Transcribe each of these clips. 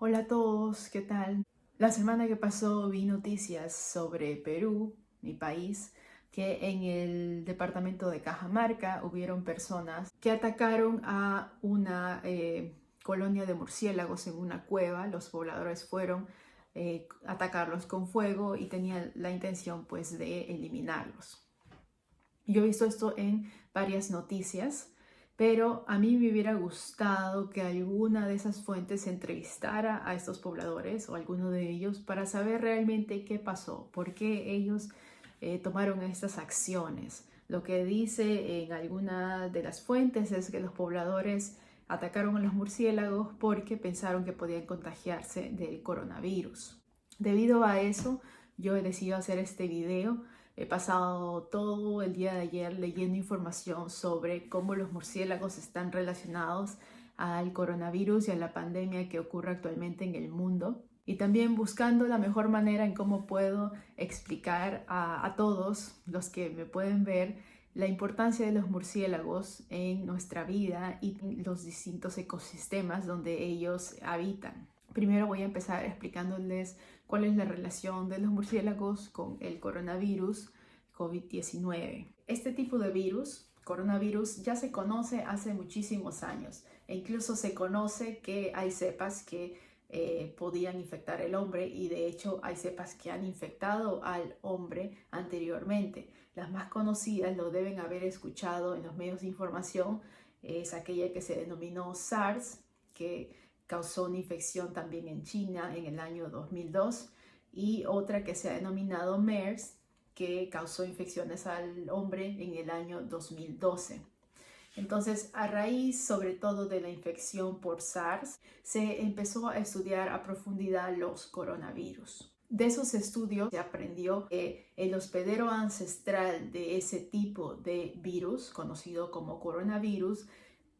Hola a todos, ¿qué tal? La semana que pasó vi noticias sobre Perú, mi país, que en el departamento de Cajamarca hubieron personas que atacaron a una colonia de murciélagos en una cueva. Los pobladores fueron a atacarlos con fuego y tenían la intención pues de eliminarlos. Yo he visto esto en varias noticias, pero a mí me hubiera gustado que alguna de esas fuentes entrevistara a estos pobladores o alguno de ellos para saber realmente qué pasó, por qué ellos tomaron estas acciones. Lo que dice en alguna de las fuentes es que los pobladores atacaron a los murciélagos porque pensaron que podían contagiarse del coronavirus. Debido a eso, yo he decidido hacer este video. He pasado todo el día de ayer leyendo información sobre cómo los murciélagos están relacionados al coronavirus y a la pandemia que ocurre actualmente en el mundo. Y también buscando la mejor manera en cómo puedo explicar a todos los que me pueden ver la importancia de los murciélagos en nuestra vida y los distintos ecosistemas donde ellos habitan. Primero voy a empezar explicándoles cuál es la relación de los murciélagos con el coronavirus COVID-19. Este tipo de virus, coronavirus, ya se conoce hace muchísimos años e incluso se conoce que hay cepas que podían infectar al hombre y de hecho hay cepas que han infectado al hombre anteriormente. Las más conocidas, lo deben haber escuchado en los medios de información, es aquella que se denominó SARS, que causó una infección también en China en el año 2002, y otra que se ha denominado MERS, que causó infecciones al hombre en el año 2012. Entonces, a raíz sobre todo de la infección por SARS, se empezó a estudiar a profundidad los coronavirus. De esos estudios se aprendió que el hospedero ancestral de ese tipo de virus, conocido como coronavirus,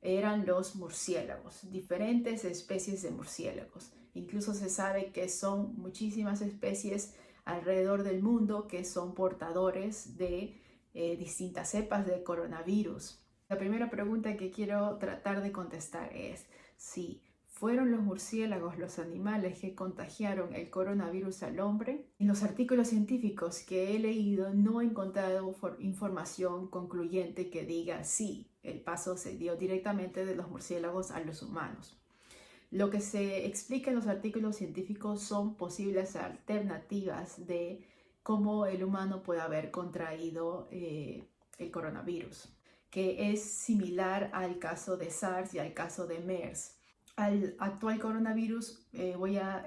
eran los murciélagos, diferentes especies de murciélagos. Incluso se sabe que son muchísimas especies alrededor del mundo que son portadores de distintas cepas de coronavirus. La primera pregunta que quiero tratar de contestar es si fueron los murciélagos los animales que contagiaron el coronavirus al hombre. En los artículos científicos que he leído no he encontrado información concluyente que diga sí, el paso se dio directamente de los murciélagos a los humanos. Lo que se explica en los artículos científicos son posibles alternativas de cómo el humano puede haber contraído el coronavirus, que es similar al caso de SARS y al caso de MERS. Al actual coronavirus voy a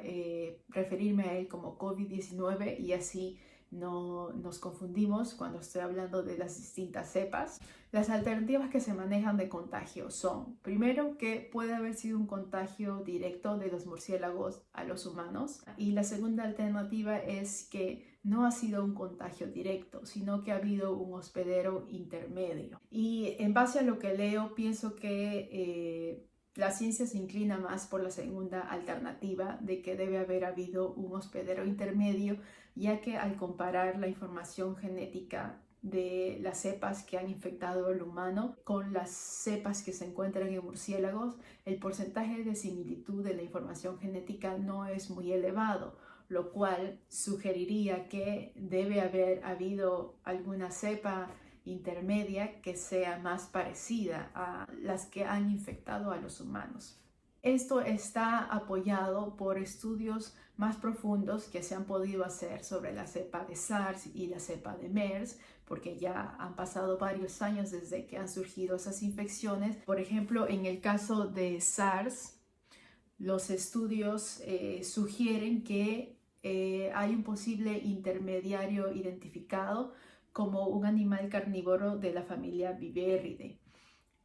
referirme a él como COVID-19 y así no nos confundimos cuando estoy hablando de las distintas cepas. Las alternativas que se manejan de contagio son, primero, que puede haber sido un contagio directo de los murciélagos a los humanos, y la segunda alternativa es que no ha sido un contagio directo, sino que ha habido un hospedero intermedio. Y en base a lo que leo, pienso que la ciencia se inclina más por la segunda alternativa, de que debe haber habido un hospedero intermedio, ya que al comparar la información genética de las cepas que han infectado al humano con las cepas que se encuentran en murciélagos, el porcentaje de similitud de la información genética no es muy elevado, lo cual sugeriría que debe haber habido alguna cepa intermedia que sea más parecida a las que han infectado a los humanos. Esto está apoyado por estudios más profundos que se han podido hacer sobre la cepa de SARS y la cepa de MERS, porque ya han pasado varios años desde que han surgido esas infecciones. Por ejemplo, en el caso de SARS, los estudios sugieren que hay un posible intermediario identificado como un animal carnívoro de la familia Viverridae.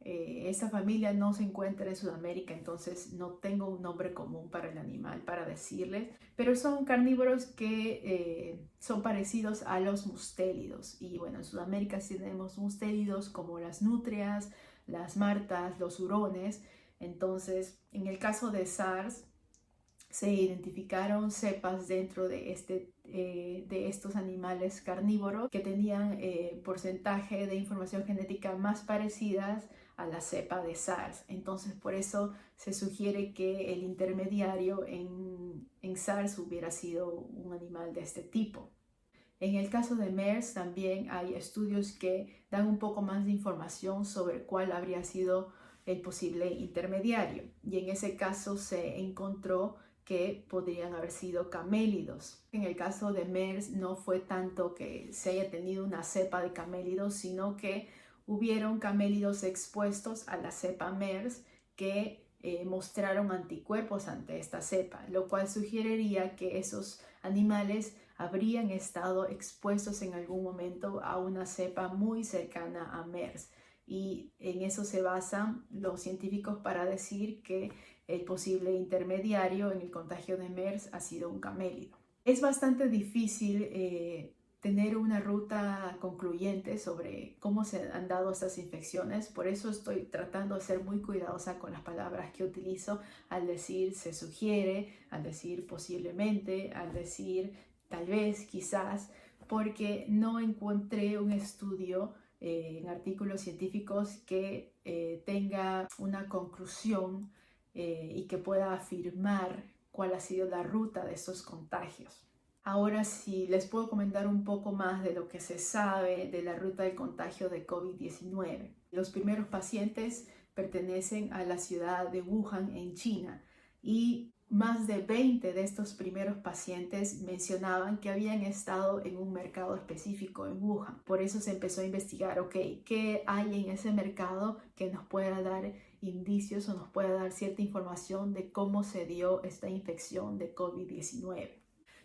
Esta familia no se encuentra en Sudamérica, entonces no tengo un nombre común para el animal para decirles, pero son carnívoros que son parecidos a los mustélidos. Y bueno, en Sudamérica tenemos mustélidos como las nutrias, las martas, los hurones. Entonces, en el caso de SARS, se identificaron cepas dentro de estos animales carnívoros que tenían porcentaje de información genética más parecidas a la cepa de SARS. Entonces, por eso se sugiere que el intermediario en SARS hubiera sido un animal de este tipo. En el caso de MERS también hay estudios que dan un poco más de información sobre cuál habría sido el posible intermediario. Y en ese caso se encontró que podrían haber sido camélidos. En el caso de MERS no fue tanto que se haya tenido una cepa de camélidos, sino que hubieron camélidos expuestos a la cepa MERS que mostraron anticuerpos ante esta cepa, lo cual sugeriría que esos animales habrían estado expuestos en algún momento a una cepa muy cercana a MERS. Y en eso se basan los científicos para decir que el posible intermediario en el contagio de MERS ha sido un camélido. Es bastante difícil tener una ruta concluyente sobre cómo se han dado estas infecciones. Por eso estoy tratando de ser muy cuidadosa con las palabras que utilizo al decir se sugiere, al decir posiblemente, al decir tal vez, quizás, porque no encontré un estudio en artículos científicos que tenga una conclusión y que pueda afirmar cuál ha sido la ruta de estos contagios. Ahora sí, les puedo comentar un poco más de lo que se sabe de la ruta del contagio de COVID-19. Los primeros pacientes pertenecen a la ciudad de Wuhan, en China, y más de 20 de estos primeros pacientes mencionaban que habían estado en un mercado específico en Wuhan. Por eso se empezó a investigar, ok, ¿qué hay en ese mercado que nos pueda dar indicios o nos pueda dar cierta información de cómo se dio esta infección de COVID-19?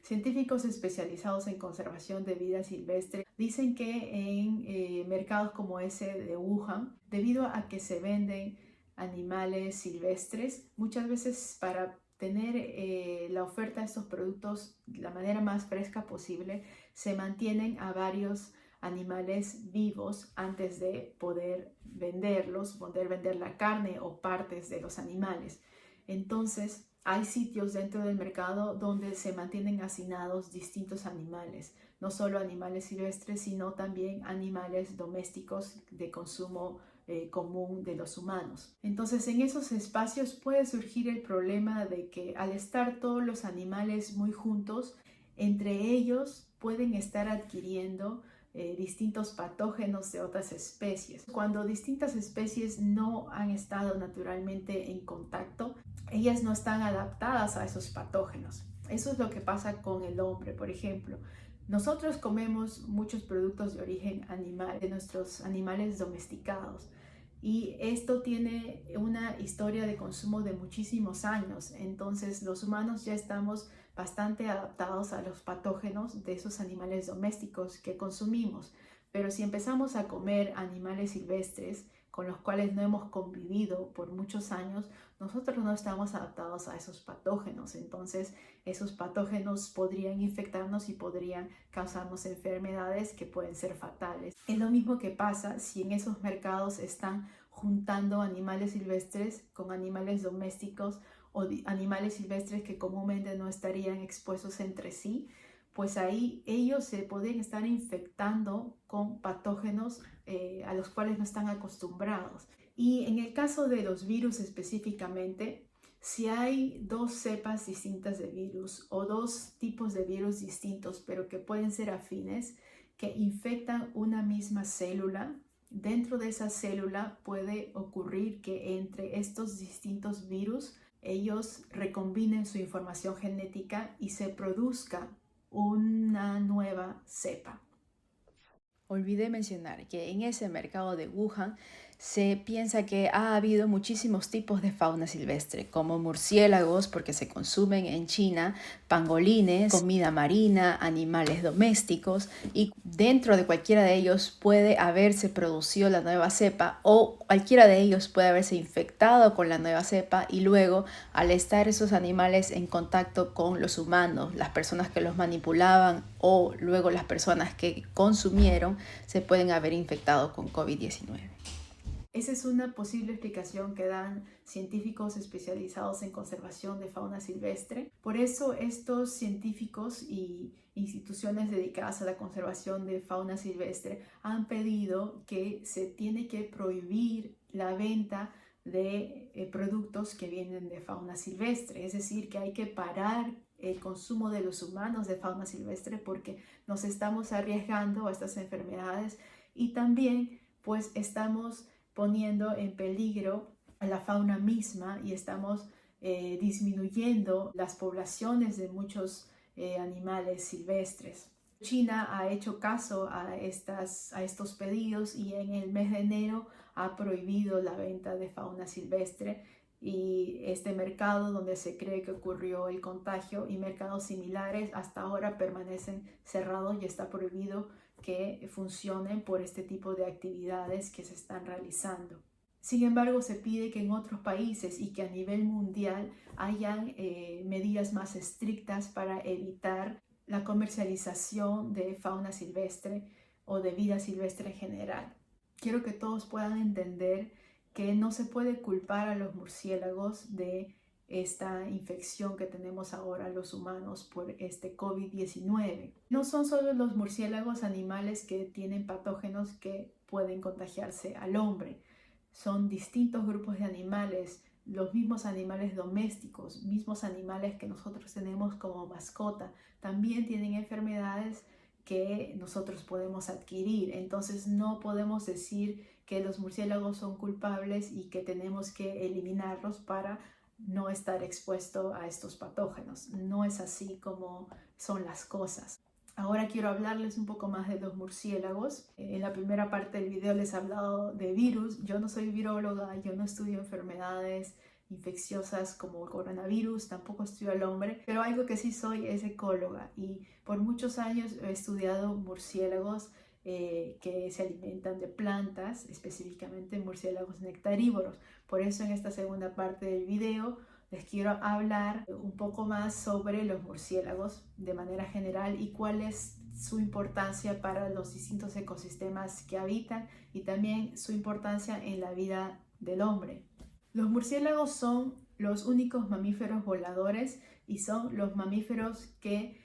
Científicos especializados en conservación de vida silvestre dicen que en mercados como ese de Wuhan, debido a que se venden animales silvestres, muchas veces para tener la oferta de estos productos de la manera más fresca posible, se mantienen a varios animales vivos antes de poder venderlos, poder vender la carne o partes de los animales. Entonces, hay sitios dentro del mercado donde se mantienen hacinados distintos animales, no solo animales silvestres, sino también animales domésticos de consumo común de los humanos. Entonces, en esos espacios puede surgir el problema de que al estar todos los animales muy juntos, entre ellos pueden estar adquiriendo distintos patógenos de otras especies. Cuando distintas especies no han estado naturalmente en contacto, ellas no están adaptadas a esos patógenos. Eso es lo que pasa con el hombre, por ejemplo. Nosotros comemos muchos productos de origen animal, de nuestros animales domesticados. Y esto tiene una historia de consumo de muchísimos años. Entonces, los humanos ya estamos bastante adaptados a los patógenos de esos animales domésticos que consumimos. Pero si empezamos a comer animales silvestres con los cuales no hemos convivido por muchos años, nosotros no estamos adaptados a esos patógenos. Entonces, esos patógenos podrían infectarnos y podrían causarnos enfermedades que pueden ser fatales. Es lo mismo que pasa si en esos mercados están juntando animales silvestres con animales domésticos o animales silvestres que comúnmente no estarían expuestos entre sí, pues ahí ellos se pueden estar infectando con patógenos a los cuales no están acostumbrados. Y en el caso de los virus específicamente, si hay dos cepas distintas de virus o dos tipos de virus distintos, pero que pueden ser afines, que infectan una misma célula, dentro de esa célula puede ocurrir que entre estos distintos virus ellos recombinen su información genética y se produzca una nueva cepa. Olvidé mencionar que en ese mercado de Wuhan se piensa que ha habido muchísimos tipos de fauna silvestre, como murciélagos, porque se consumen en China, pangolines, comida marina, animales domésticos, y dentro de cualquiera de ellos puede haberse producido la nueva cepa o cualquiera de ellos puede haberse infectado con la nueva cepa y luego, al estar esos animales en contacto con los humanos, las personas que los manipulaban o luego las personas que consumieron, se pueden haber infectado con COVID-19. Esa es una posible explicación que dan científicos especializados en conservación de fauna silvestre. Por eso estos científicos y instituciones dedicadas a la conservación de fauna silvestre han pedido que se tiene que prohibir la venta de productos que vienen de fauna silvestre, es decir, que hay que parar el consumo de los humanos de fauna silvestre porque nos estamos arriesgando a estas enfermedades y también pues estamos poniendo en peligro a la fauna misma y estamos disminuyendo las poblaciones de muchos animales silvestres. China ha hecho caso a estos pedidos y en el mes de enero ha prohibido la venta de fauna silvestre, y este mercado donde se cree que ocurrió el contagio y mercados similares hasta ahora permanecen cerrados y está prohibido que funcionen por este tipo de actividades que se están realizando. Sin embargo, se pide que en otros países y que a nivel mundial hayan medidas más estrictas para evitar la comercialización de fauna silvestre o de vida silvestre en general. Quiero que todos puedan entender que no se puede culpar a los murciélagos de esta infección que tenemos ahora los humanos por este COVID-19. No son solo los murciélagos animales que tienen patógenos que pueden contagiarse al hombre. Son distintos grupos de animales, los mismos animales domésticos, mismos animales que nosotros tenemos como mascota, también tienen enfermedades que nosotros podemos adquirir. Entonces no podemos decir que los murciélagos son culpables y que tenemos que eliminarlos para no estar expuesto a estos patógenos. No es así como son las cosas. Ahora quiero hablarles un poco más de los murciélagos. En la primera parte del video les he hablado de virus. Yo no soy viróloga, yo no estudio enfermedades infecciosas como el coronavirus, tampoco estudio al hombre, pero algo que sí soy es ecóloga y por muchos años he estudiado murciélagos que se alimentan de plantas, específicamente murciélagos nectarívoros. Por eso en esta segunda parte del video les quiero hablar un poco más sobre los murciélagos de manera general y cuál es su importancia para los distintos ecosistemas que habitan y también su importancia en la vida del hombre. Los murciélagos son los únicos mamíferos voladores y son los mamíferos que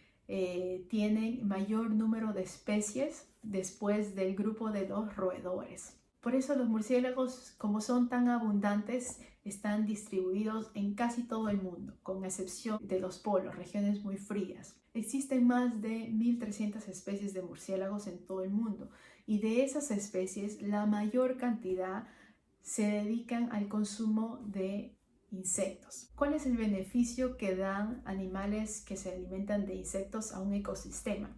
tienen mayor número de especies después del grupo de los roedores. Por eso los murciélagos, como son tan abundantes, están distribuidos en casi todo el mundo, con excepción de los polos, regiones muy frías. Existen más de 1.300 especies de murciélagos en todo el mundo y de esas especies la mayor cantidad se dedican al consumo de insectos. ¿Cuál es el beneficio que dan animales que se alimentan de insectos a un ecosistema?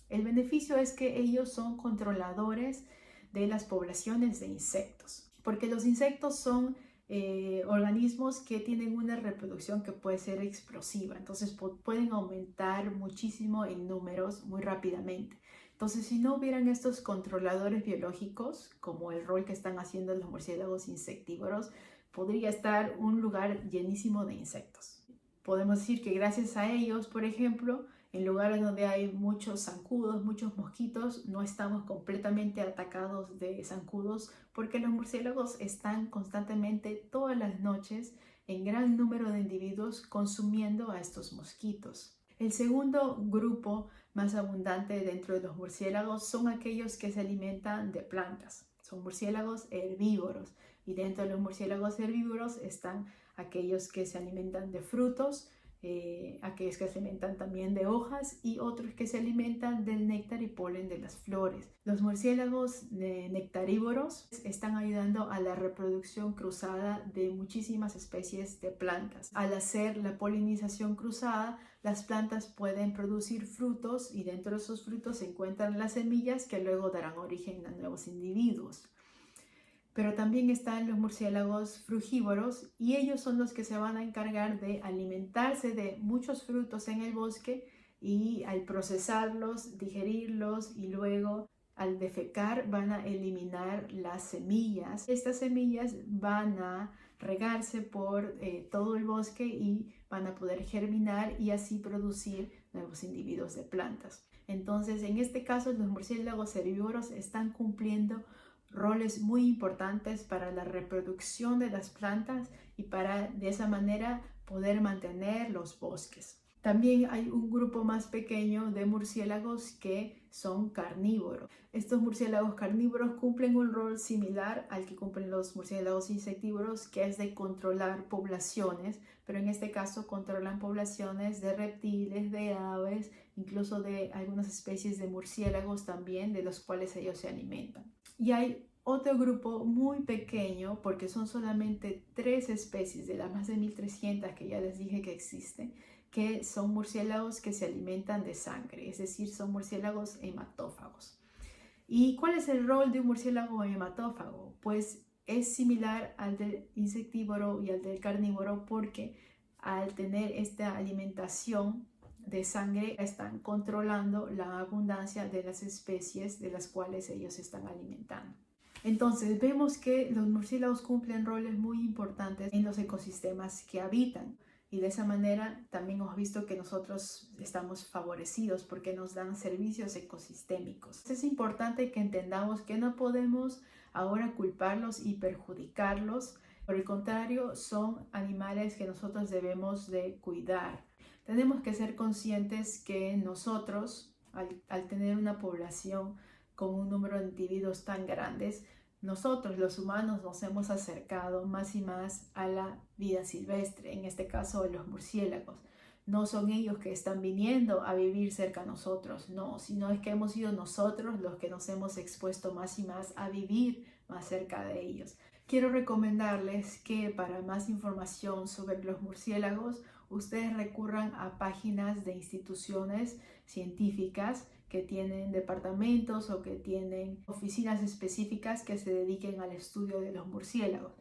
El beneficio es que ellos son controladores de las poblaciones de insectos, porque los insectos son organismos que tienen una reproducción que puede ser explosiva, entonces pueden aumentar muchísimo en números muy rápidamente. Entonces, si no hubieran estos controladores biológicos, como el rol que están haciendo los murciélagos insectívoros, podría estar un lugar llenísimo de insectos. Podemos decir que gracias a ellos, por ejemplo, en lugares donde hay muchos zancudos, muchos mosquitos, no estamos completamente atacados de zancudos porque los murciélagos están constantemente todas las noches en gran número de individuos consumiendo a estos mosquitos. El segundo grupo más abundante dentro de los murciélagos son aquellos que se alimentan de plantas. Son murciélagos herbívoros y dentro de los murciélagos herbívoros están aquellos que se alimentan de frutos, aquellos que se alimentan también de hojas y otros que se alimentan del néctar y polen de las flores. Los murciélagos nectarívoros están ayudando a la reproducción cruzada de muchísimas especies de plantas. Al hacer la polinización cruzada, las plantas pueden producir frutos y dentro de esos frutos se encuentran las semillas que luego darán origen a nuevos individuos. Pero también están los murciélagos frugívoros y ellos son los que se van a encargar de alimentarse de muchos frutos en el bosque y al procesarlos, digerirlos y luego al defecar van a eliminar las semillas. Estas semillas van a regarse por todo el bosque y van a poder germinar y así producir nuevos individuos de plantas. Entonces, en este caso, los murciélagos herbívoros están cumpliendo roles muy importantes para la reproducción de las plantas y para de esa manera poder mantener los bosques. También hay un grupo más pequeño de murciélagos que son carnívoros. Estos murciélagos carnívoros cumplen un rol similar al que cumplen los murciélagos insectívoros, que es de controlar poblaciones, pero en este caso controlan poblaciones de reptiles, de aves, incluso de algunas especies de murciélagos también, de los cuales ellos se alimentan. Y hay otro grupo muy pequeño, porque son solamente 3 especies de las más de 1300 que ya les dije que existen, que son murciélagos que se alimentan de sangre, es decir, son murciélagos hematófagos. ¿Y cuál es el rol de un murciélago hematófago? Pues es similar al del insectívoro y al del carnívoro, porque al tener esta alimentación de sangre están controlando la abundancia de las especies de las cuales ellos se están alimentando. Entonces vemos que los murciélagos cumplen roles muy importantes en los ecosistemas que habitan. Y de esa manera también hemos visto que nosotros estamos favorecidos porque nos dan servicios ecosistémicos. Es importante que entendamos que no podemos ahora culparlos y perjudicarlos. Por el contrario, son animales que nosotros debemos de cuidar. Tenemos que ser conscientes que nosotros, al tener una población con un número de individuos tan grandes, nosotros los humanos nos hemos acercado más y más a la vida silvestre, en este caso a los murciélagos. No son ellos que están viniendo a vivir cerca a nosotros, no, sino es que hemos sido nosotros los que nos hemos expuesto más y más a vivir más cerca de ellos. Quiero recomendarles que para más información sobre los murciélagos, ustedes recurran a páginas de instituciones científicas que tienen departamentos o que tienen oficinas específicas que se dediquen al estudio de los murciélagos.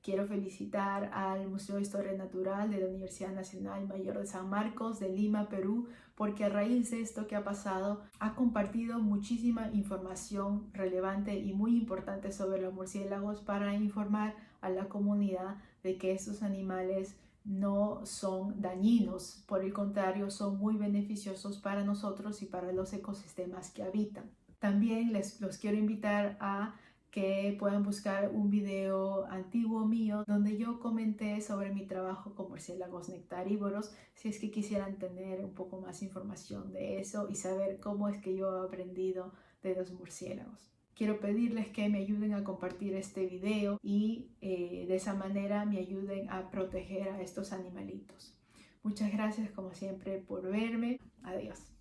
Quiero felicitar al Museo de Historia Natural de la Universidad Nacional Mayor de San Marcos de Lima, Perú, porque a raíz de esto que ha pasado ha compartido muchísima información relevante y muy importante sobre los murciélagos para informar a la comunidad de que estos animales no son dañinos, por el contrario, son muy beneficiosos para nosotros y para los ecosistemas que habitan. También los quiero invitar a que puedan buscar un video antiguo mío donde yo comenté sobre mi trabajo con murciélagos nectarívoros, si es que quisieran tener un poco más información de eso y saber cómo es que yo he aprendido de los murciélagos. Quiero pedirles que me ayuden a compartir este video y de esa manera me ayuden a proteger a estos animalitos. Muchas gracias como siempre por verme. Adiós.